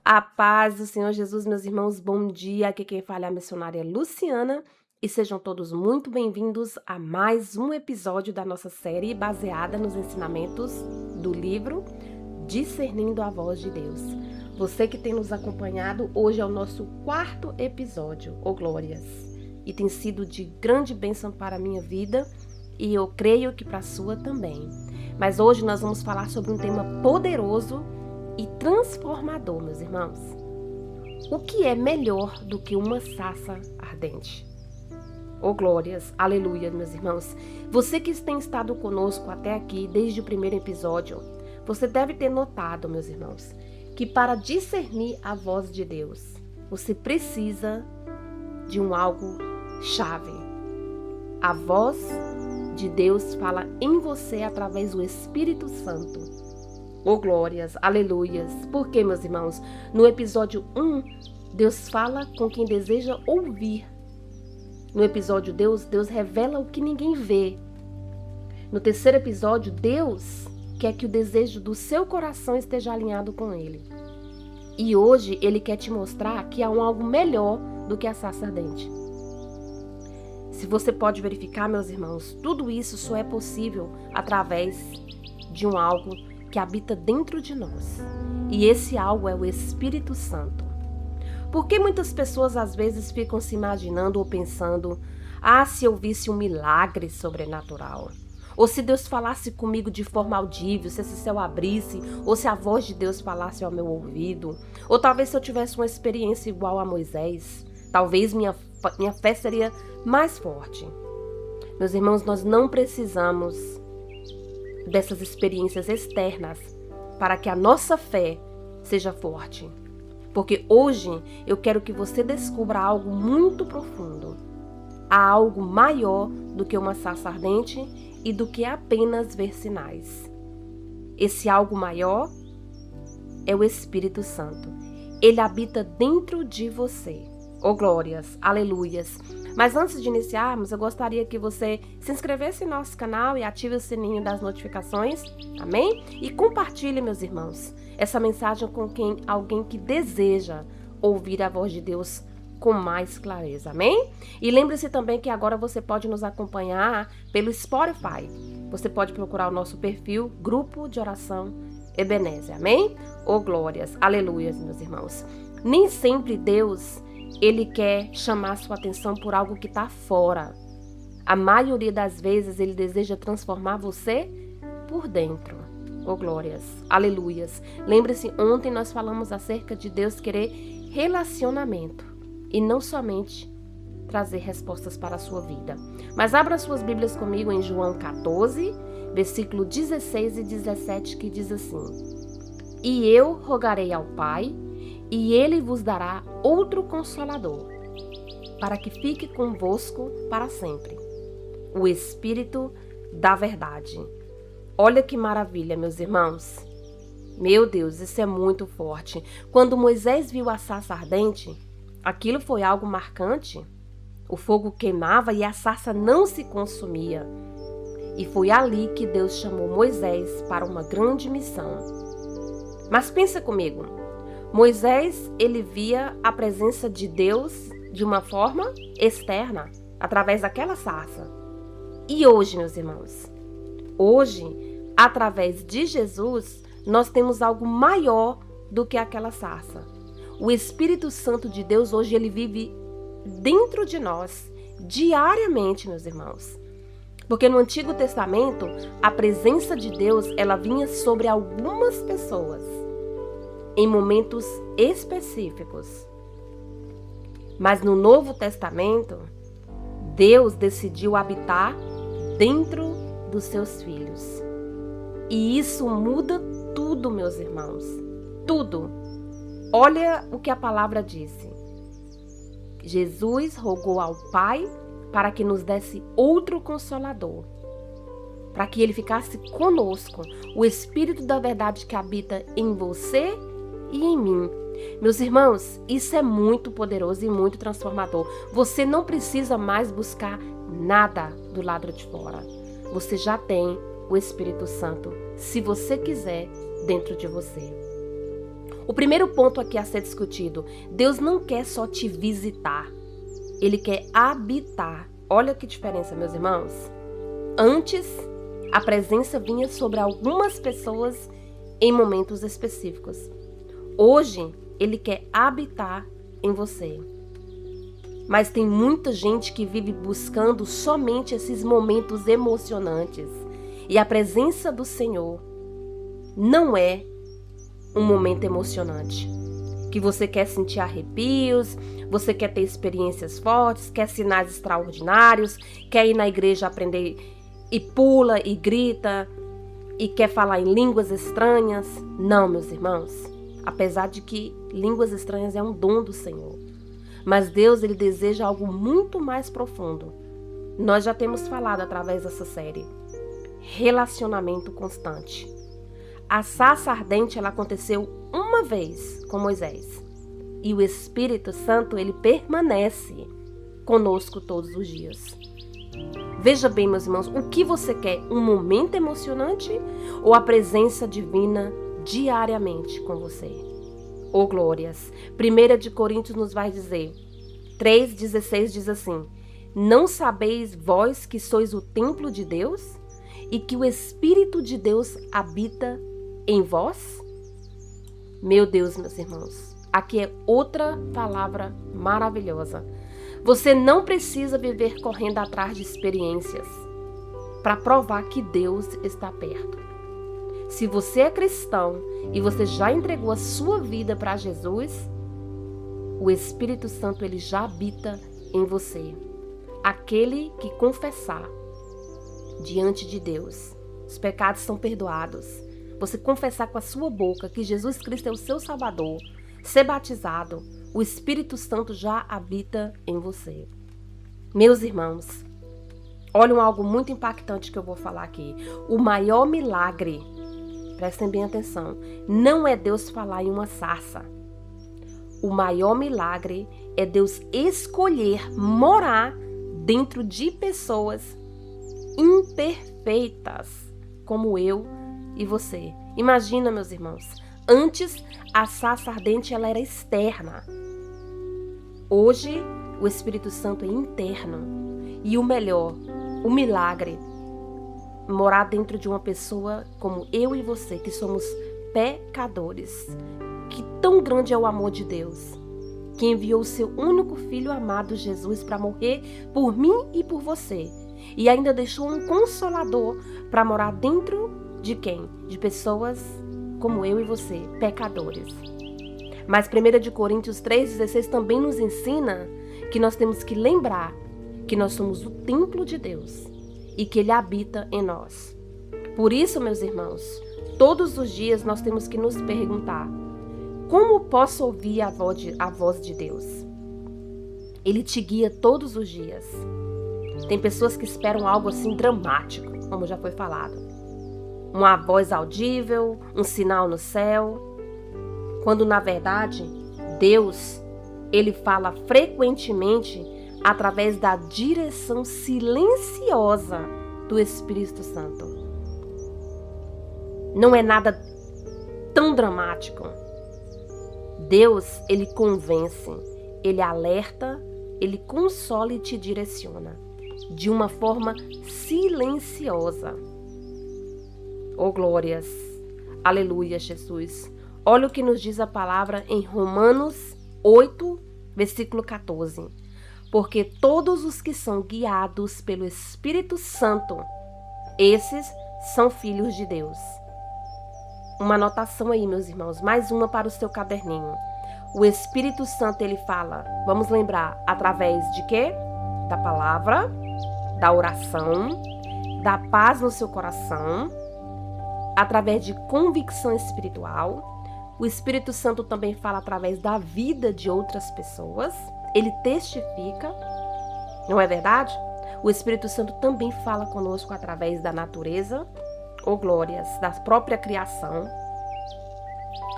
A paz do Senhor Jesus, meus irmãos, bom dia. Aqui quem fala é a missionária Luciana e sejam todos muito bem-vindos a mais um episódio da nossa série baseada nos ensinamentos do livro Discernindo a Voz de Deus. Você que tem nos acompanhado, hoje é o nosso 4º episódio, glórias, e tem sido de grande bênção para a minha vida e eu creio que para a sua também. Mas hoje nós vamos falar sobre um tema poderoso e transformador, meus irmãos. O que é melhor do que uma sarça ardente? Glórias, aleluia, meus irmãos. Você que tem estado conosco até aqui, desde o primeiro episódio, você deve ter notado, meus irmãos, que para discernir a voz de Deus, você precisa de algo chave. A voz de Deus fala em você através do Espírito Santo. Glórias, aleluias. Por quê, meus irmãos? No episódio 1, Deus fala com quem deseja ouvir. No episódio Deus revela o que ninguém vê. No terceiro episódio, Deus quer que o desejo do seu coração esteja alinhado com Ele. E hoje Ele quer te mostrar que há algo melhor do que a sarça ardente. Se você pode verificar, meus irmãos, tudo isso só é possível através de algo que habita dentro de nós. E esse algo é o Espírito Santo. Por que muitas pessoas às vezes ficam se imaginando ou pensando: se eu visse um milagre sobrenatural, ou se Deus falasse comigo de forma audível, se esse céu abrisse, ou se a voz de Deus falasse ao meu ouvido, ou talvez se eu tivesse uma experiência igual a Moisés, talvez minha fé seria mais forte. Meus irmãos, nós não precisamos dessas experiências externas para que a nossa fé seja forte. Porque hoje eu quero que você descubra algo muito profundo. Há algo maior do que uma sarça ardente e do que apenas ver sinais. Esse algo maior é o Espírito Santo. Ele habita dentro de você. Glórias, aleluias. Mas antes de iniciarmos, eu gostaria que você se inscrevesse no nosso canal e ative o sininho das notificações, amém? E compartilhe, meus irmãos, essa mensagem com alguém que deseja ouvir a voz de Deus com mais clareza, amém? E lembre-se também que agora você pode nos acompanhar pelo Spotify. Você pode procurar o nosso perfil, Grupo de Oração Ebenezer, amém? Glórias, aleluias, meus irmãos. Nem sempre Deus Ele quer chamar sua atenção por algo que está fora. A maioria das vezes Ele deseja transformar você por dentro. Glórias, aleluias. Lembre-se, ontem nós falamos acerca de Deus querer relacionamento e não somente trazer respostas para a sua vida. Mas abra suas Bíblias comigo em João 14, versículo 16 e 17, que diz assim: E eu rogarei ao Pai, e Ele vos dará outro Consolador, para que fique convosco para sempre, o Espírito da verdade. Olha que maravilha, meus irmãos. Meu Deus, isso é muito forte. Quando Moisés viu a sarça ardente, aquilo foi algo marcante. O fogo queimava e a sarça não se consumia. E foi ali que Deus chamou Moisés para uma grande missão. Mas pensa comigo. Moisés, ele via a presença de Deus de uma forma externa, através daquela sarça. E hoje, meus irmãos, hoje, através de Jesus, nós temos algo maior do que aquela sarça. O Espírito Santo de Deus, hoje, ele vive dentro de nós, diariamente, meus irmãos. Porque no Antigo Testamento, a presença de Deus, ela vinha sobre algumas pessoas, em momentos específicos. Mas no Novo Testamento, Deus decidiu habitar dentro dos seus filhos. E isso muda tudo, meus irmãos. Tudo. Olha o que a palavra disse. Jesus rogou ao Pai para que nos desse outro Consolador, para que Ele ficasse conosco, o Espírito da verdade que habita em você e em mim. Meus irmãos, isso é muito poderoso e muito transformador. Você não precisa mais buscar nada do lado de fora. Você já tem o Espírito Santo, se você quiser, dentro de você. O primeiro ponto aqui a ser discutido: Deus não quer só te visitar, Ele quer habitar. Olha que diferença, meus irmãos. Antes, a presença vinha sobre algumas pessoas em momentos específicos. Hoje, Ele quer habitar em você. Mas tem muita gente que vive buscando somente esses momentos emocionantes. E a presença do Senhor não é um momento emocionante. Que você quer sentir arrepios, você quer ter experiências fortes, quer sinais extraordinários, quer ir na igreja aprender e pula e grita e quer falar em línguas estranhas. Não, meus irmãos. Apesar de que línguas estranhas é um dom do Senhor. Mas Deus, Ele deseja algo muito mais profundo. Nós já temos falado através dessa série. Relacionamento constante. A sarça ardente, ela aconteceu uma vez com Moisés. E o Espírito Santo, ele permanece conosco todos os dias. Veja bem, meus irmãos, o que você quer? Um momento emocionante ou a presença divina diariamente com você? Oh, glórias! 1 Coríntios nos vai dizer, 3,16 diz assim: não sabeis vós que sois o templo de Deus e que o Espírito de Deus habita em vós? Meu Deus, meus irmãos, aqui é outra palavra maravilhosa. Você não precisa viver correndo atrás de experiências para provar que Deus está perto. Se você é cristão e você já entregou a sua vida para Jesus, o Espírito Santo, ele já habita em você. Aquele que confessar diante de Deus, os pecados são perdoados. Você confessar com a sua boca que Jesus Cristo é o seu Salvador, ser batizado, o Espírito Santo já habita em você. Meus irmãos, olhem algo muito impactante que eu vou falar aqui. O maior milagre, prestem bem atenção, não é Deus falar em uma sarça. O maior milagre é Deus escolher morar dentro de pessoas imperfeitas, como eu e você. Imagina, meus irmãos, antes a sarça ardente ela era externa. Hoje o Espírito Santo é interno. E o melhor, o milagre, morar dentro de uma pessoa como eu e você, que somos pecadores. Que tão grande é o amor de Deus, que enviou o seu único filho amado Jesus para morrer por mim e por você. E ainda deixou um consolador para morar dentro de quem? De pessoas como eu e você, pecadores. Mas 1 Coríntios 3,16 também nos ensina que nós temos que lembrar que nós somos o templo de Deus e que Ele habita em nós. Por isso, meus irmãos, todos os dias nós temos que nos perguntar: como posso ouvir a voz de Deus? Ele te guia todos os dias. Tem pessoas que esperam algo assim dramático, como já foi falado. Uma voz audível, um sinal no céu. Quando, na verdade, Deus, Ele fala frequentemente através da direção silenciosa do Espírito Santo. Não é nada tão dramático. Deus, Ele convence, Ele alerta, Ele consola e te direciona de uma forma silenciosa. Oh, glórias! Aleluia, Jesus! Olha o que nos diz a palavra em Romanos 8, versículo 14. Porque todos os que são guiados pelo Espírito Santo, esses são filhos de Deus. Uma anotação aí, meus irmãos, mais uma para o seu caderninho. O Espírito Santo, ele fala, vamos lembrar, através de quê? Da palavra, da oração, da paz no seu coração, através de convicção espiritual. O Espírito Santo também fala através da vida de outras pessoas. Ele testifica, não é verdade? O Espírito Santo também fala conosco através da natureza, ou glórias, da própria criação.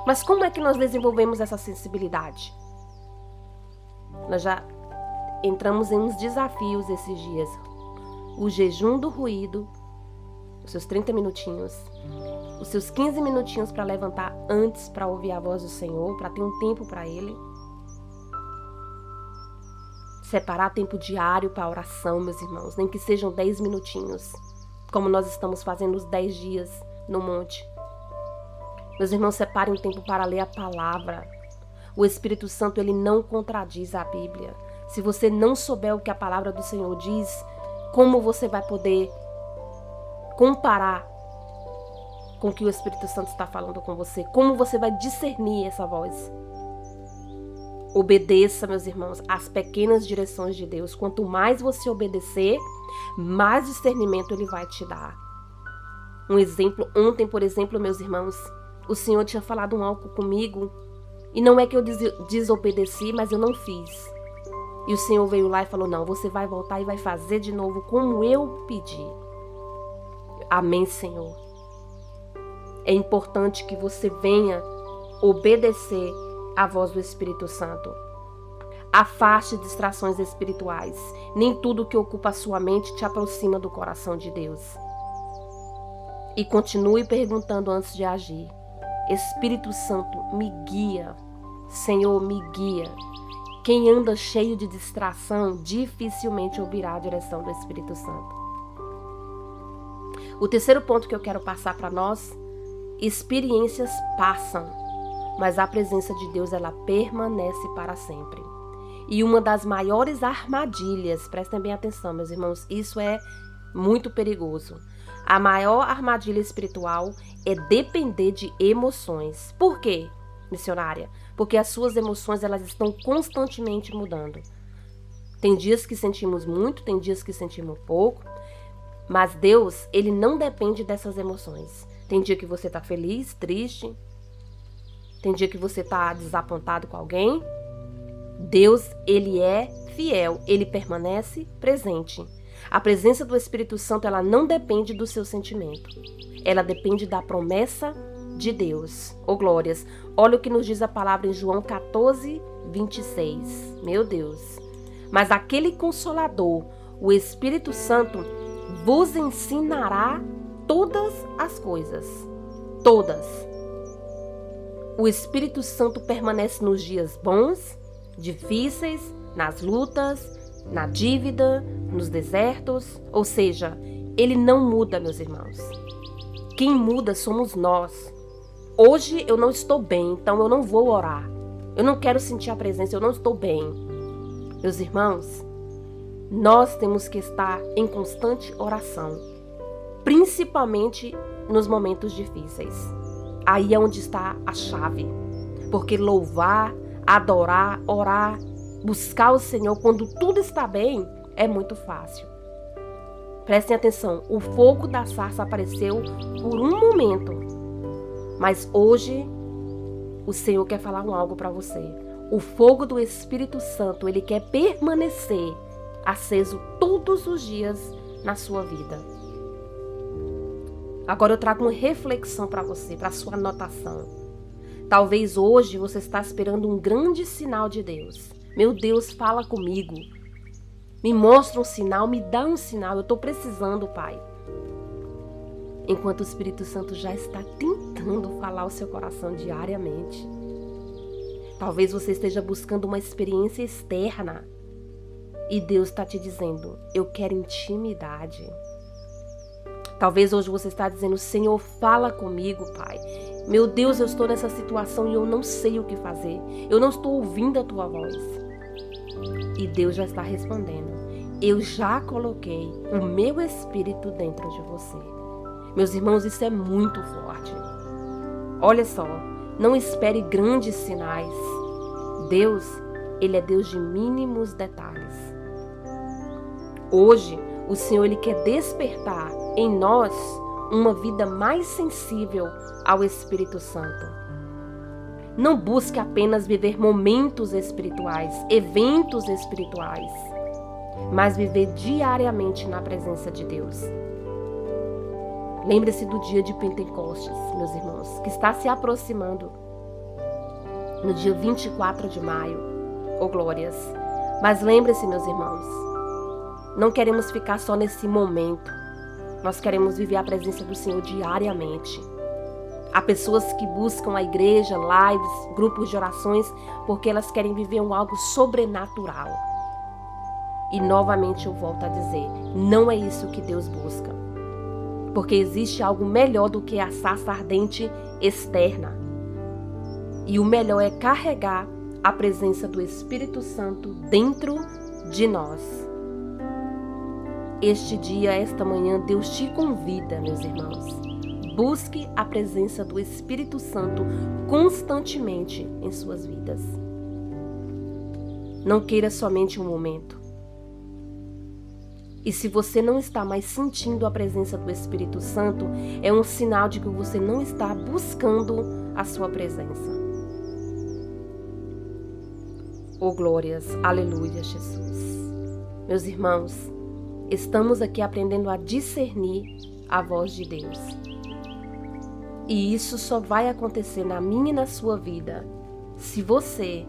Mas como é que nós desenvolvemos essa sensibilidade? Nós já entramos em uns desafios esses dias. O jejum do ruído, os seus 30 minutinhos, os seus 15 minutinhos para levantar antes para ouvir a voz do Senhor, para ter um tempo para Ele. Separar tempo diário para oração, meus irmãos, nem que sejam 10 minutinhos, como nós estamos fazendo os 10 dias no monte. Meus irmãos, separem um tempo para ler a palavra. O Espírito Santo, ele não contradiz a Bíblia. Se você não souber o que a palavra do Senhor diz, como você vai poder comparar com o que o Espírito Santo está falando com você? Como você vai discernir essa voz? Obedeça, meus irmãos, às pequenas direções de Deus. Quanto mais você obedecer, mais discernimento Ele vai te dar. Um exemplo, ontem, por exemplo, meus irmãos, o Senhor tinha falado algo comigo, e não é que eu desobedeci, mas eu não fiz. E o Senhor veio lá e falou, não, você vai voltar e vai fazer de novo como eu pedi. Amém, Senhor. É importante que você venha obedecer à voz do Espírito Santo. Afaste distrações espirituais. Nem tudo que ocupa a sua mente te aproxima do coração de Deus. E continue perguntando antes de agir. Espírito Santo, me guia. Senhor, me guia. Quem anda cheio de distração dificilmente ouvirá a direção do Espírito Santo. O terceiro ponto que eu quero passar para nós: experiências passam, mas a presença de Deus, ela permanece para sempre. E uma das maiores armadilhas, prestem bem atenção, meus irmãos, isso é muito perigoso. A maior armadilha espiritual é depender de emoções. Por quê, missionária? Porque as suas emoções, elas estão constantemente mudando. Tem dias que sentimos muito, tem dias que sentimos pouco, mas Deus, Ele não depende dessas emoções. Tem dia que você está feliz, triste, tem dia que você está desapontado com alguém. Deus, Ele é fiel, Ele permanece presente. A presença do Espírito Santo, ela não depende do seu sentimento. Ela depende da promessa de Deus. Ô glórias, olha o que nos diz a palavra em João 14, 26. Meu Deus. Mas aquele Consolador, o Espírito Santo, vos ensinará todas as coisas. Todas. O Espírito Santo permanece nos dias bons, difíceis, nas lutas, na dívida, nos desertos, ou seja, Ele não muda, meus irmãos. Quem muda somos nós. Hoje eu não estou bem, então eu não vou orar. Eu não quero sentir a presença, eu não estou bem. Meus irmãos, nós temos que estar em constante oração, principalmente nos momentos difíceis. Aí é onde está a chave, porque louvar, adorar, orar, buscar o Senhor quando tudo está bem é muito fácil. Prestem atenção, o fogo da sarça apareceu por um momento, mas hoje o Senhor quer falar algo para você. O fogo do Espírito Santo, ele quer permanecer aceso todos os dias na sua vida. Agora eu trago uma reflexão para você, para sua anotação. Talvez hoje você está esperando um grande sinal de Deus. Meu Deus, fala comigo. Me mostra um sinal, me dá um sinal. Eu estou precisando, Pai. Enquanto o Espírito Santo já está tentando falar ao seu coração diariamente. Talvez você esteja buscando uma experiência externa. E Deus está te dizendo, eu quero intimidade. Talvez hoje você está dizendo, Senhor, fala comigo, Pai. Meu Deus, eu estou nessa situação e eu não sei o que fazer. Eu não estou ouvindo a tua voz. E Deus já está respondendo. Eu já coloquei o meu Espírito dentro de você. Meus irmãos, isso é muito forte. Olha só, não espere grandes sinais. Deus, Ele é Deus de mínimos detalhes. Hoje, o Senhor, Ele quer despertar em nós uma vida mais sensível ao Espírito Santo. Não busque apenas viver momentos espirituais, eventos espirituais, mas viver diariamente na presença de Deus. Lembre-se do dia de Pentecostes, meus irmãos, que está se aproximando no dia 24 de maio. Oh, glórias! Mas lembre-se, meus irmãos, não queremos ficar só nesse momento. Nós queremos viver a presença do Senhor diariamente. Há pessoas que buscam a igreja, lives, grupos de orações, porque elas querem viver algo sobrenatural. E novamente eu volto a dizer, não é isso que Deus busca. Porque existe algo melhor do que a sarça ardente externa. E o melhor é carregar a presença do Espírito Santo dentro de nós. Este dia, esta manhã, Deus te convida, meus irmãos. Busque a presença do Espírito Santo constantemente em suas vidas. Não queira somente um momento. E se você não está mais sentindo a presença do Espírito Santo, é um sinal de que você não está buscando a sua presença. Oh glórias, aleluia, Jesus. Meus irmãos, estamos aqui aprendendo a discernir a voz de Deus. E isso só vai acontecer na minha e na sua vida se você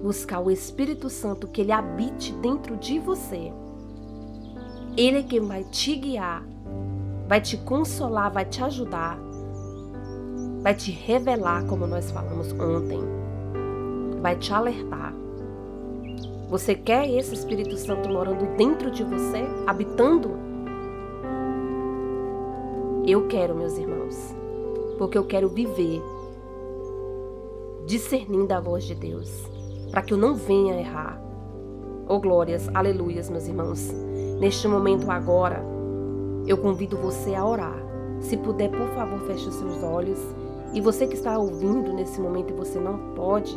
buscar o Espírito Santo, que Ele habite dentro de você. Ele é quem vai te guiar, vai te consolar, vai te ajudar, vai te revelar, como nós falamos ontem, vai te alertar. Você quer esse Espírito Santo morando dentro de você, habitando? Eu quero, meus irmãos, porque eu quero viver discernindo a voz de Deus, para que eu não venha errar. Oh glórias, aleluias, meus irmãos. Neste momento agora, eu convido você a orar. Se puder, por favor, feche os seus olhos. E você que está ouvindo nesse momento e você não pode,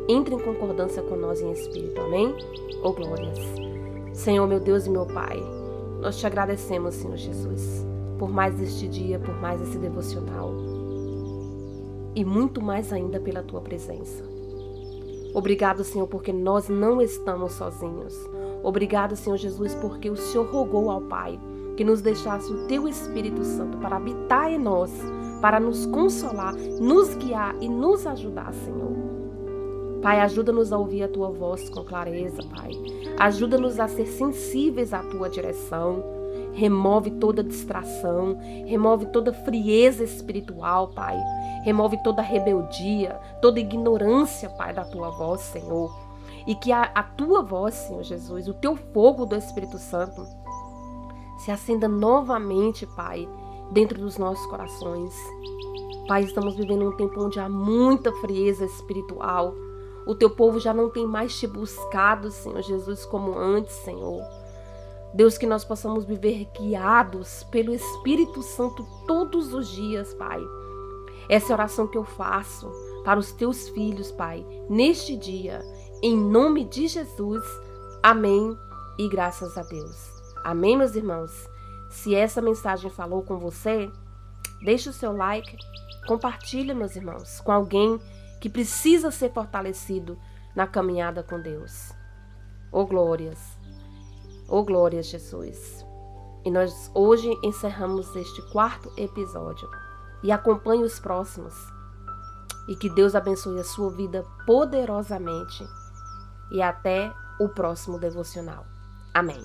entre em concordância com nós em espírito, amém? Oh glórias. Senhor, meu Deus e meu Pai, nós te agradecemos, Senhor Jesus, por mais este dia, por mais esse devocional e muito mais ainda pela tua presença. Obrigado, Senhor, porque nós não estamos sozinhos. Obrigado, Senhor Jesus, porque o Senhor rogou ao Pai que nos deixasse o teu Espírito Santo para habitar em nós, para nos consolar, nos guiar e nos ajudar, Senhor. Pai, ajuda-nos a ouvir a tua voz com clareza, Pai. Ajuda-nos a ser sensíveis à tua direção. Remove toda distração, remove toda frieza espiritual, Pai. Remove toda rebeldia, toda ignorância, Pai, da tua voz, Senhor. E que a tua voz, Senhor Jesus, o teu fogo do Espírito Santo se acenda novamente, Pai, dentro dos nossos corações. Pai, estamos vivendo um tempo onde há muita frieza espiritual. O teu povo já não tem mais te buscado, Senhor Jesus, como antes, Senhor. Deus, que nós possamos viver guiados pelo Espírito Santo todos os dias, Pai. Essa é a oração que eu faço para os teus filhos, Pai, neste dia, em nome de Jesus. Amém e graças a Deus. Amém, meus irmãos? Se essa mensagem falou com você, deixe o seu like, compartilhe, meus irmãos, com alguém que precisa ser fortalecido na caminhada com Deus. Oh glórias! Oh glórias, Jesus! E nós hoje encerramos este 4º episódio. E acompanhe os próximos. E que Deus abençoe a sua vida poderosamente. E até o próximo devocional. Amém.